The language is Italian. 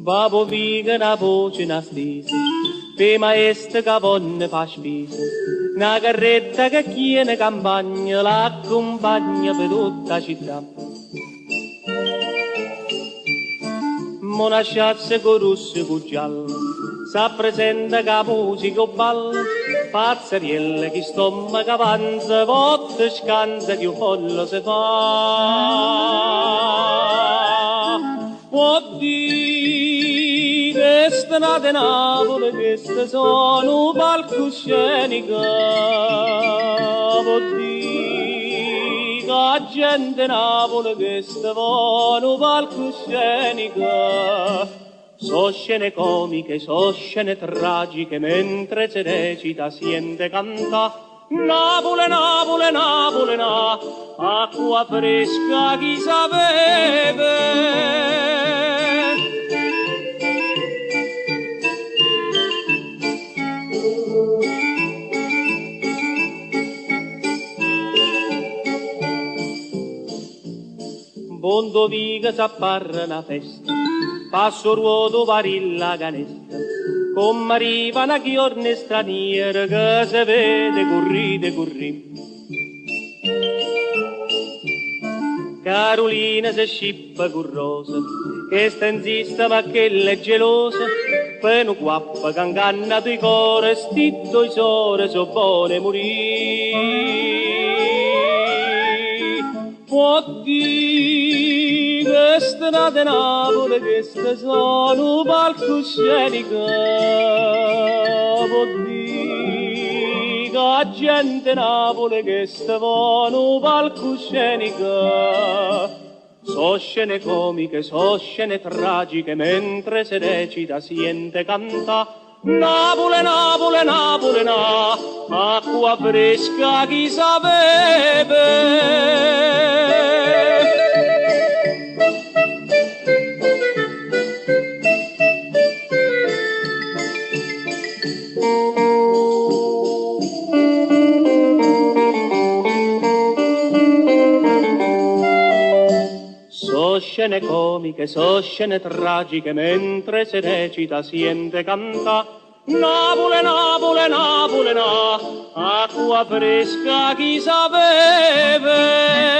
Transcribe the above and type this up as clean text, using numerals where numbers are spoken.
Babo viga na voce na stesa, pe maestra che vonne fa spesa, una carretta che chiede campagna, l'accompagna per tutta la città. Mona sciazza con rosso e con giallo, s'appresenta che musica o ballo, pazzarielle che stomaca avanza, votte scansa che un collo si fa. Può dire, questa nata Napoli, questa sono palcoscenica, può dire, che la gente Napoli, questa sono palcoscenica. So scene comiche, so scene tragiche, mentre si recita siente canta. Napoli, Napoli, Napoli, acqua fresca chi sa beve. Bondo viga s'apparra una festa, passo ruoto varilla canesta, come arriva una chiorne straniera che si vede corride corri. Carolina si scippa con rosa, che sta insista ma che è gelosa, per un guappa che inganna i cuore, stitto i sore so buone morire. Può dire, questa nata Napoli, questa sono palcoscenica, può dire, che la gente Napoli, questa sono palcoscenica. So scene comiche, so scene tragiche, mentre si recita siente canta. Napoli, Napoli, Napoli, acqua fresca chi sa beve. So scene comiche, so scene tragiche, mentre si recita siente canta. Napoli, Napoli, Napoli, acqua fresca chi sa beve.